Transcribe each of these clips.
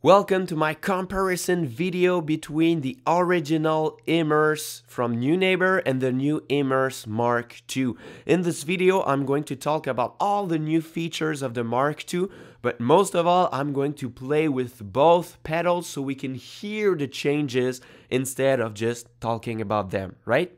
Welcome to my comparison video between the original Immerse from Neunaber and the new Immerse Mk II. In this video, I'm going to talk about all the new features of the Mk II, but most of all, I'm going to play with both pedals so we can hear the changes instead of just talking about them, right?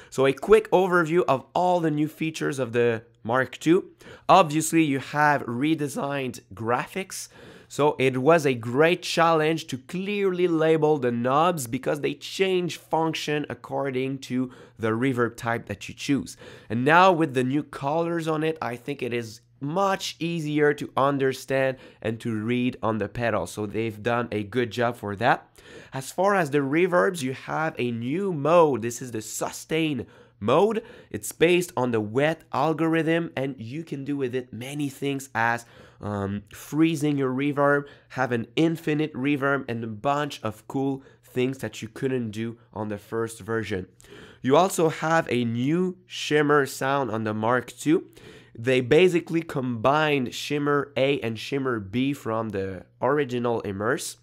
So a quick overview of all the new features of the Mk II. Obviously, you have redesigned graphics. So it was a great challenge to clearly label the knobs because they change function according to the reverb type that you choose. And now with the new colors on it, I think it is much easier to understand and to read on the pedal. So they've done a good job for that. As far as the reverbs, you have a new mode. This is the sustain mode. It's based on the wet algorithm, and you can do with it many things as freezing your reverb, have an infinite reverb, and a bunch of cool things that you couldn't do on the first version. You also have a new Shimmer sound on the Mk II. They basically combined Shimmer A and Shimmer B from the original Immerse.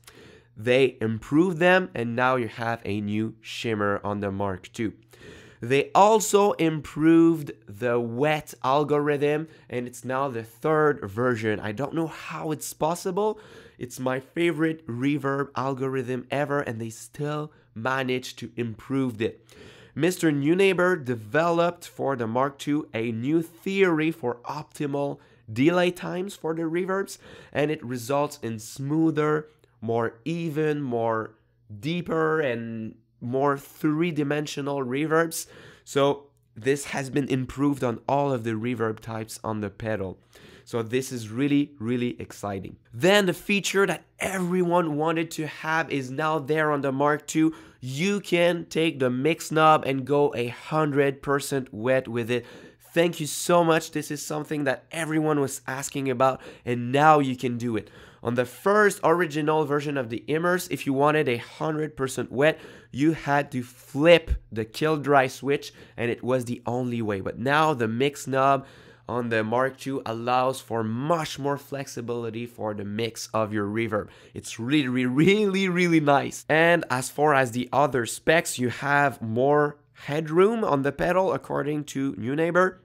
They improved them, and now you have a new Shimmer on the Mk II. They also improved the wet algorithm, and it's now the third version. I don't know how it's possible. It's my favorite reverb algorithm ever, and they still managed to improve it. Mr. Neunaber developed for the Mk II a new theory for optimal delay times for the reverbs, and it results in smoother, more even, more deeper, and more three-dimensional reverbs. So this has been improved on all of the reverb types on the pedal. So this is really exciting. Then the feature that everyone wanted to have is now there on the Mk II. You can take the mix knob and go 100% wet with it. Thank you so much. This is something that everyone was asking about, and now you can do it. On the first original version of the Immerse, if you wanted 100% wet, you had to flip the kill dry switch, and it was the only way. But now the mix knob on the Mk II allows for much more flexibility for the mix of your reverb. It's really nice. And as far as the other specs, you have more headroom on the pedal according to Neunaber,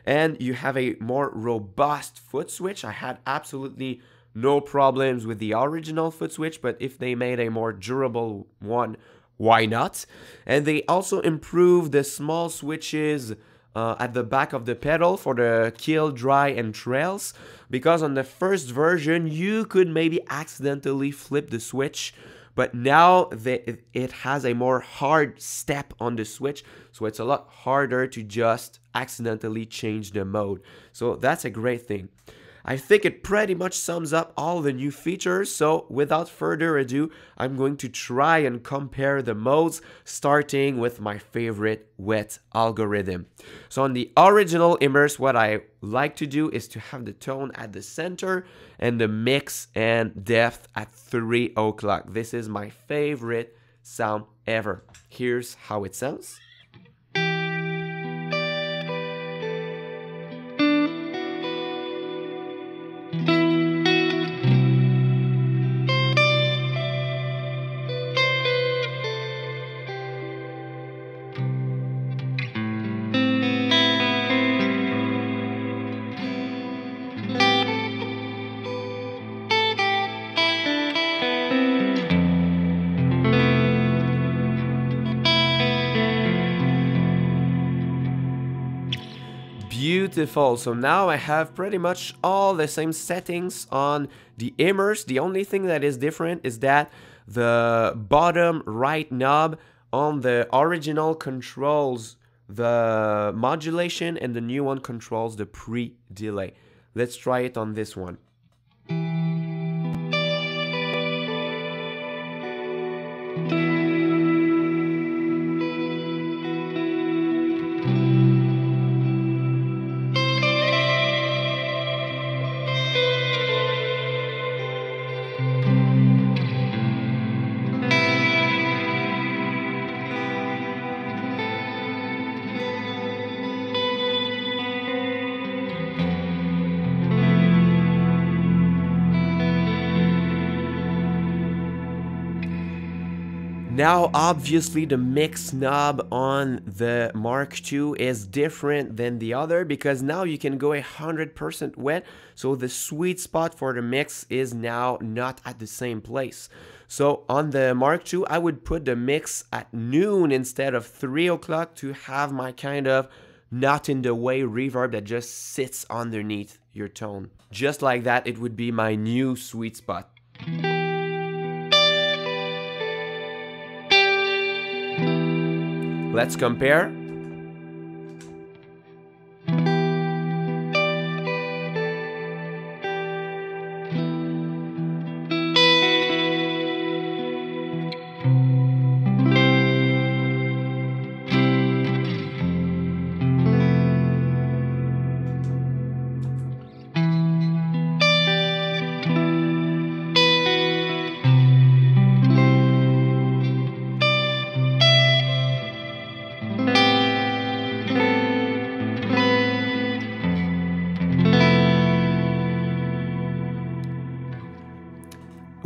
and you have a more robust foot switch. I had absolutely no problems with the original foot switch, but if they made a more durable one, why not? And they also improved the small switches at the back of the pedal for the kill, dry, and trails, because on the first version you could maybe accidentally flip the switch, but now it has a more hard step on the switch, so it's a lot harder to just accidentally change the mode. So that's a great thing. I think it pretty much sums up all the new features, so without further ado, I'm going to try and compare the modes, starting with my favorite wet algorithm. So on the original Immerse, what I like to do is to have the tone at the center and the mix and depth at 3 o'clock. This is my favorite sound ever. Here's how it sounds. Beautiful. So now I have pretty much all the same settings on the Immerse. The only thing that is different is that the bottom right knob on the original controls the modulation, and the new one controls the pre-delay. Let's try it on this one. Now, obviously, the mix knob on the Mark II is different than the other because now you can go 100% wet, so the sweet spot for the mix is now not at the same place. So on the Mark II, I would put the mix at noon instead of 3 o'clock to have my kind of not in the way reverb that just sits underneath your tone. Just like that, it would be my new sweet spot. Let's compare.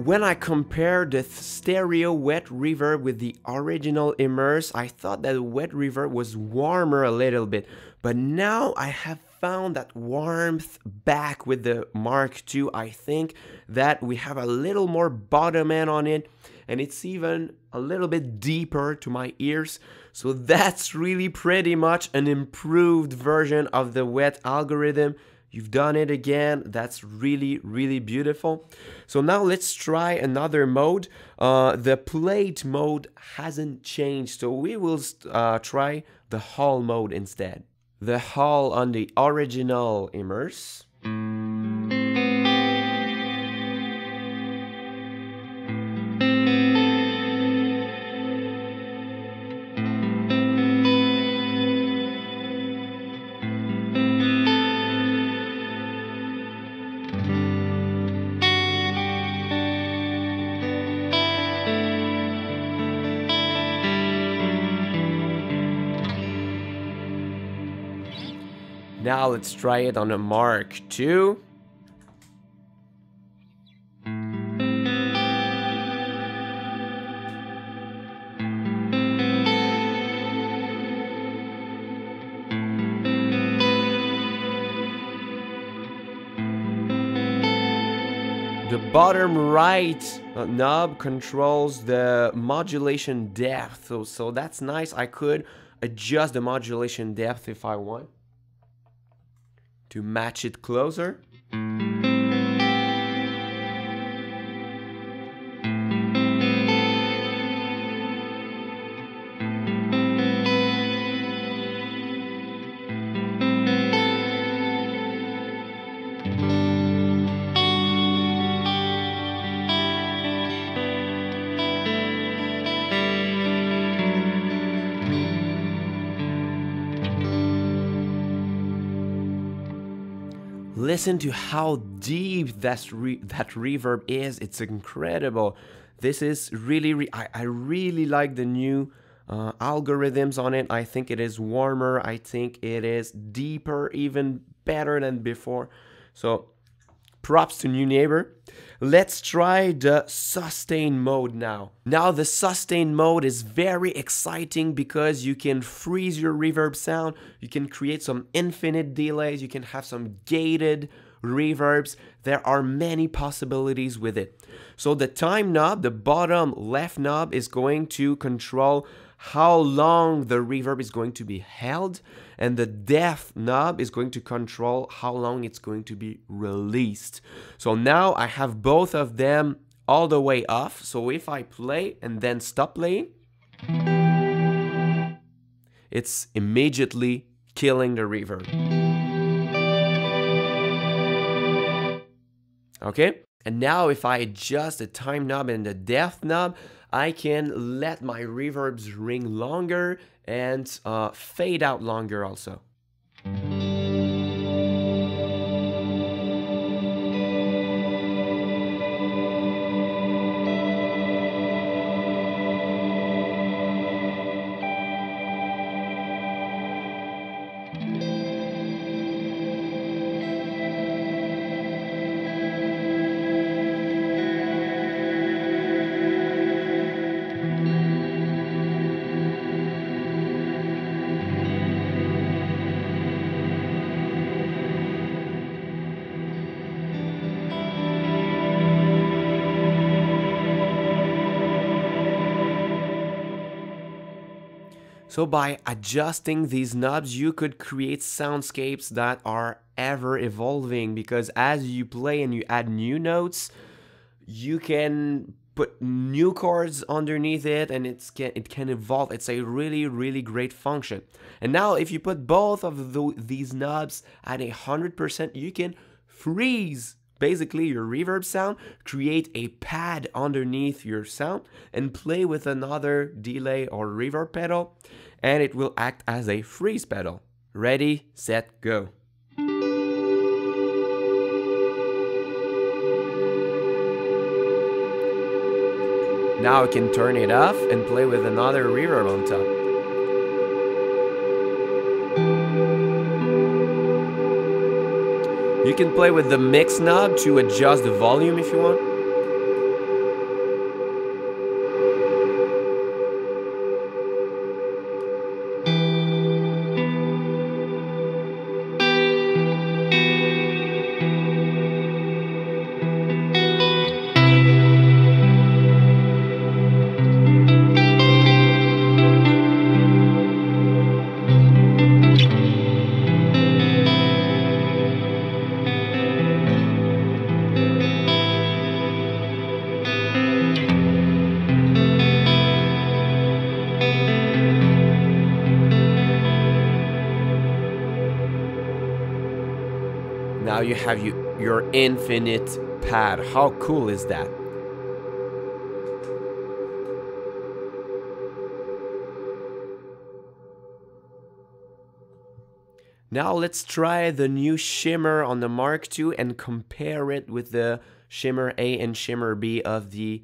When I compared the stereo wet reverb with the original Immerse, I thought that the wet reverb was warmer a little bit, but now I have found that warmth back with the Mark II. I think that we have a little more bottom end on it, and it's even a little bit deeper to my ears. So that's really pretty much an improved version of the wet algorithm. You've done it again. That's really, really beautiful. So now let's try another mode. The plate mode hasn't changed, so we will try the hall mode instead. The hall on the original Immerse. Now let's try it on a Mark II. The bottom right knob controls the modulation depth, so that's nice. I could adjust the modulation depth if I want to match it closer. Listen to how deep that reverb is. It's incredible. This is really, I really like the new algorithms on it. I think it is warmer. I think it is deeper, even better than before. So props to Neunaber. Let's try the sustain mode now. Now the sustain mode is very exciting because you can freeze your reverb sound, you can create some infinite delays, you can have some gated reverbs. There are many possibilities with it. So the time knob, the bottom left knob, is going to control how long the reverb is going to be held, and the depth knob is going to control how long it's going to be released. So now I have both of them all the way off. So if I play and then stop playing, it's immediately killing the reverb. Okay? And now if I adjust the time knob and the depth knob, I can let my reverbs ring longer and fade out longer also. So by adjusting these knobs, you could create soundscapes that are ever evolving, because as you play and you add new notes, you can put new chords underneath it, and it can evolve. It's a really great function. And now if you put both of these knobs at 100%, you can freeze basically your reverb sound, create a pad underneath your sound, and play with another delay or reverb pedal, and it will act as a freeze pedal. Ready, set, go. Now I can turn it off and play with another reverb on top. You can play with the mix knob to adjust the volume if you want. Now you have your infinite pad. How cool is that? Now let's try the new Shimmer on the Mark II and compare it with the Shimmer A and Shimmer B of the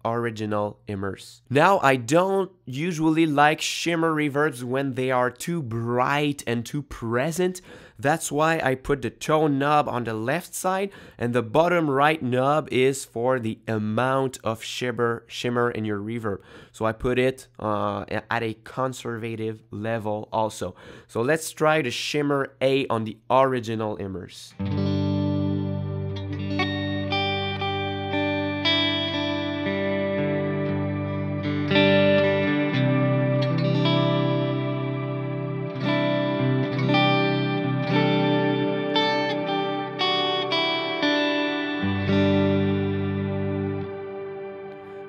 original Immerse. Now, I don't usually like Shimmer reverbs when they are too bright and too present. That's why I put the tone knob on the left side, and the bottom right knob is for the amount of shimmer in your reverb. So I put it at a conservative level also. So let's try the Shimmer A on the original Immerse.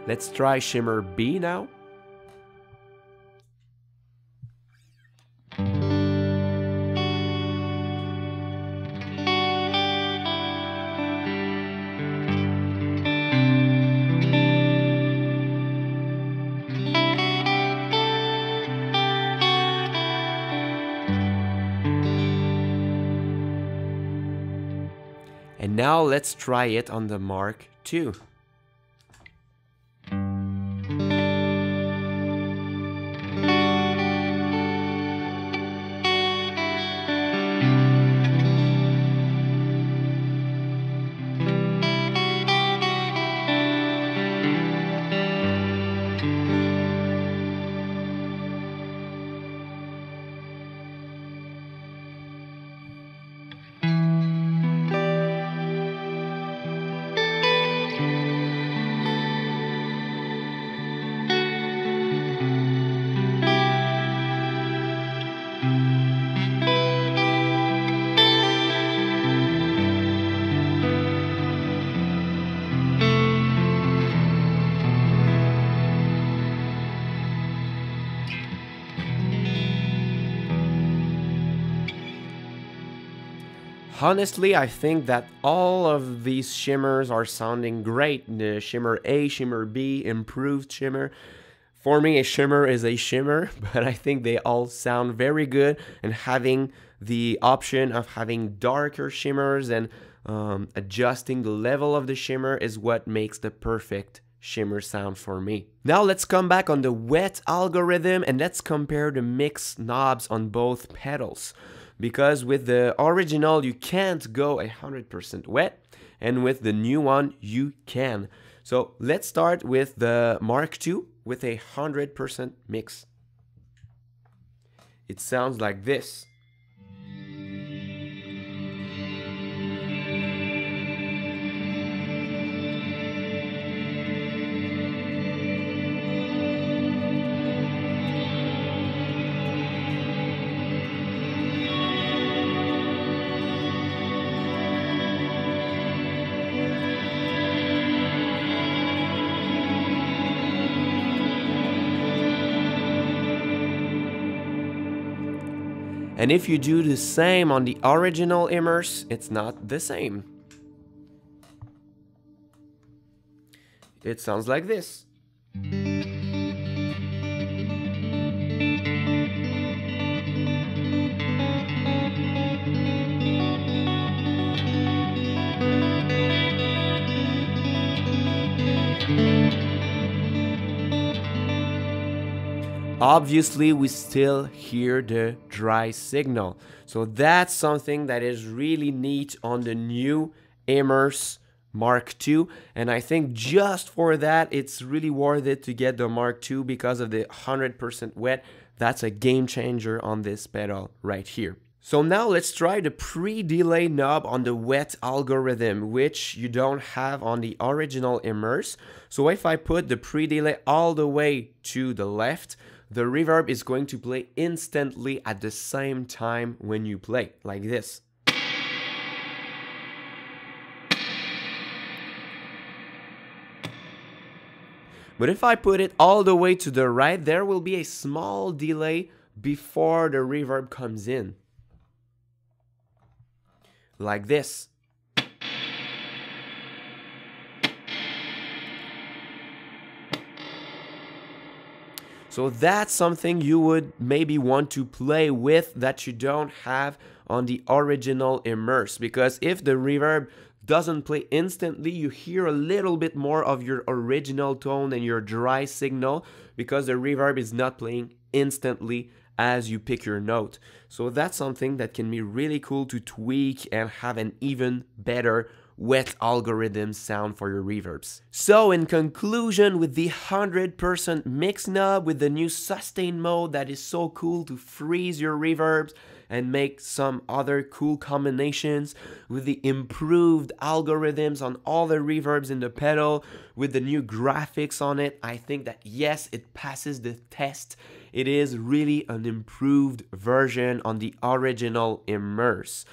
Let's try Shimmer B now. And now let's try it on the Mark II. Honestly, I think that all of these shimmers are sounding great. The Shimmer A, Shimmer B, improved Shimmer. For me, a shimmer is a shimmer, but I think they all sound very good, and having the option of having darker shimmers and adjusting the level of the shimmer is what makes the perfect shimmer sound for me. Now let's come back on the wet algorithm and let's compare the mix knobs on both pedals. Because with the original you can't go 100% wet, and with the new one you can. So let's start with the Mark II with 100% mix. It sounds like this. And if you do the same on the original Immerse, it's not the same. It sounds like this. Obviously, we still hear the dry signal. So that's something that is really neat on the new Immerse Mk II. And I think just for that, it's really worth it to get the Mk II because of the 100% wet. That's a game changer on this pedal right here. So now let's try the pre-delay knob on the wet algorithm, which you don't have on the original Immerse. So if I put the pre-delay all the way to the left, the reverb is going to play instantly at the same time when you play, like this. But if I put it all the way to the right, there will be a small delay before the reverb comes in. Like this. So that's something you would maybe want to play with that you don't have on the original Immerse, because if the reverb doesn't play instantly, you hear a little bit more of your original tone and your dry signal because the reverb is not playing instantly as you pick your note. So that's something that can be really cool to tweak and have an even better wet algorithm sound for your reverbs. So in conclusion, with the 100% mix knob, with the new sustain mode that is so cool to freeze your reverbs and make some other cool combinations, with the improved algorithms on all the reverbs in the pedal, with the new graphics on it, I think that yes, it passes the test. It is really an improved version on the original Immerse.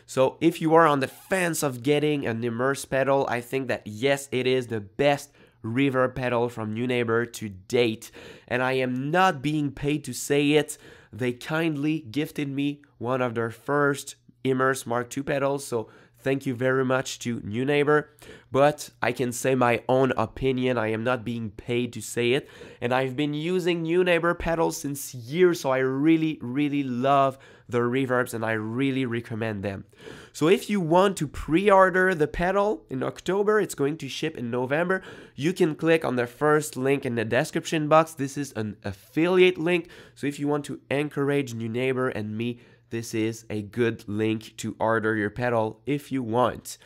So if you are on the fence of getting an Immerse pedal, I think that yes, it is the best reverb pedal from Neunaber to date. And I am not being paid to say it. They kindly gifted me one of their first Immerse Mk II pedals, so thank you very much to Neunaber. But I can say my own opinion. I am not being paid to say it. And I've been using Neunaber pedals since years, so I really love the reverbs and I really recommend them. So if you want to pre-order the pedal in October, it's going to ship in November, you can click on the first link in the description box. This is an affiliate link, so if you want to encourage Neunaber and me, this is a good link to order your pedal if you want.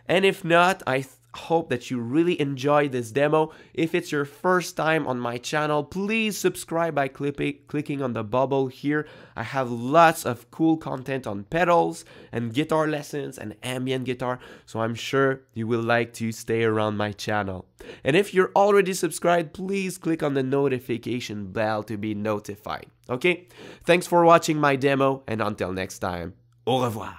And if not, I hope that you really enjoyed this demo. If it's your first time on my channel, please subscribe by clicking on the bubble here. I have lots of cool content on pedals and guitar lessons and ambient guitar, so I'm sure you will like to stay around my channel. And if you're already subscribed, please click on the notification bell to be notified. Okay? Thanks for watching my demo, and until next time, au revoir.